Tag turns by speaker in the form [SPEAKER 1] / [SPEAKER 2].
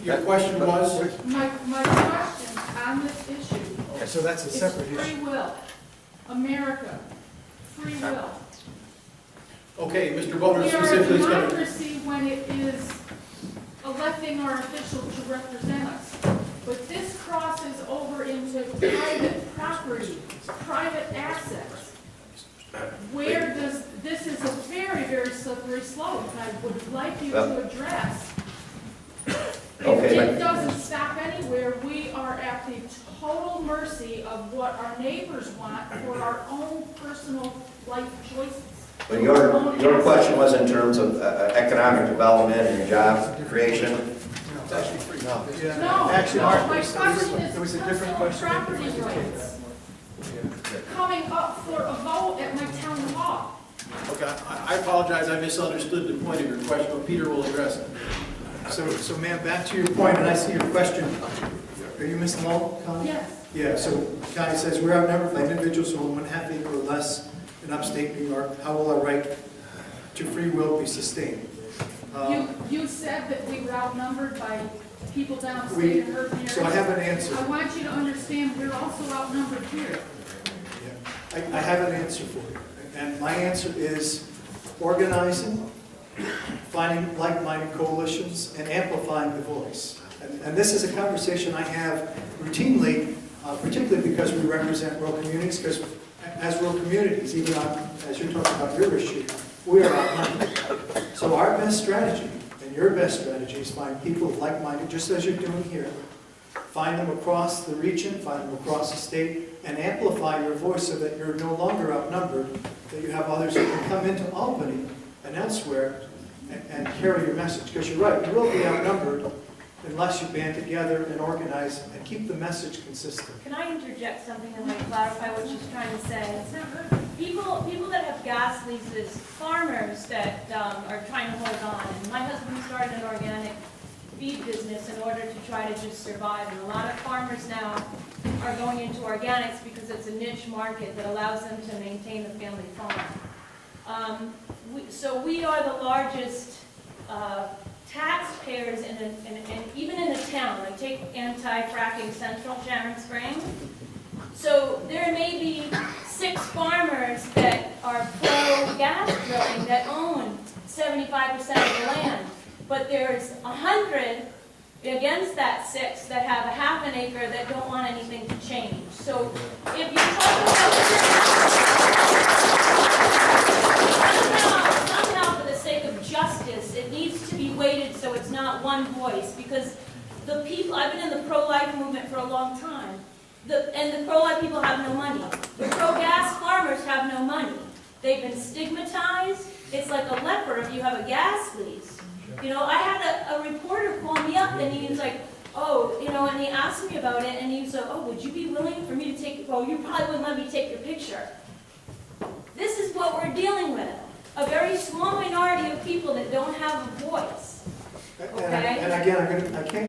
[SPEAKER 1] Your question was?
[SPEAKER 2] My question on this issue
[SPEAKER 3] Okay, so that's a
[SPEAKER 2] is
[SPEAKER 3] separate issue.
[SPEAKER 2] free will. America, free will.
[SPEAKER 1] Okay, Mr. Boner
[SPEAKER 2] We are a
[SPEAKER 1] specifically is going to...
[SPEAKER 2] democracy when it is electing our officials to represent us. But this crosses over into private property, private assets. Where does, this is a very, very slippery slope, and I would like you to address.
[SPEAKER 4] Okay.
[SPEAKER 2] It doesn't stop anywhere. We are at the total mercy of what our neighbors want for our own personal life choices.
[SPEAKER 4] But your question was in terms of economic development and job creation?
[SPEAKER 1] It's actually free.
[SPEAKER 3] No.
[SPEAKER 2] No,
[SPEAKER 3] Actually,
[SPEAKER 2] no,
[SPEAKER 3] Mark,
[SPEAKER 2] my
[SPEAKER 3] there
[SPEAKER 2] question
[SPEAKER 3] was
[SPEAKER 2] is
[SPEAKER 3] a different
[SPEAKER 2] personal
[SPEAKER 3] question.
[SPEAKER 2] property rights coming up for a vote at my town hall.
[SPEAKER 1] Okay, I apologize, I misunderstood the point of your question, but Peter will address it.
[SPEAKER 3] So ma'am, back to your point, and I see your question. Are you Ms. Lowell, Connie?
[SPEAKER 2] Yes.
[SPEAKER 3] Yeah, so Connie says, we're outnumbered by individuals who own 1/2 acre or less in upstate New York. How will our right to free will be sustained?
[SPEAKER 2] You said that we were outnumbered by people downstate in urban areas.
[SPEAKER 3] So I have an answer.
[SPEAKER 2] I want you to understand we're also outnumbered here.
[SPEAKER 3] I have an answer for you. And my answer is organizing, finding like-minded coalitions, and amplifying the voice. And this is a conversation I have routinely, particularly because we represent rural communities, because as rural communities, even as you're talking about your issue, we are outnumbered. So our best strategy, and your best strategy, is find people like-minded, just as you're doing here. Find them across the region, find them across the state, and amplify your voice so that you're no longer outnumbered, that you have others who can come into Albany and elsewhere and carry your message. Because you're right, you will be outnumbered unless you band together and organize and keep the message consistent.
[SPEAKER 5] Can I interject something and like clarify what she's trying to say? People that have gas leases, farmers that are trying to hold on. And my husband started an organic feed business in order to try to just survive. And a lot of farmers now are going into organics because it's a niche market that allows them to maintain the family farm. So we are the largest taxpayers even in the town. Like take anti-fracking Central Sharon Springs. So there may be 6 farmers that are pro-gas drilling that own 75% of the land, but there's 100 against that 6 that have a 1/2 acre that don't want anything to change. So if you talk about somehow for the sake of justice, it needs to be weighted so it's not one voice, because the people, I've been in the pro-life movement for a long time, and the pro-life people have no money. The pro-gas farmers have no money. They've been stigmatized. It's like a leper if you have a gas lease. You know, I had a reporter call me up and he was like, oh, you know, and he asked me about it and he was like, oh, would you be willing for me to take, well, you probably wouldn't let me take your picture. This is what we're dealing with. A very small minority of people that don't have a voice.
[SPEAKER 3] And again, I can't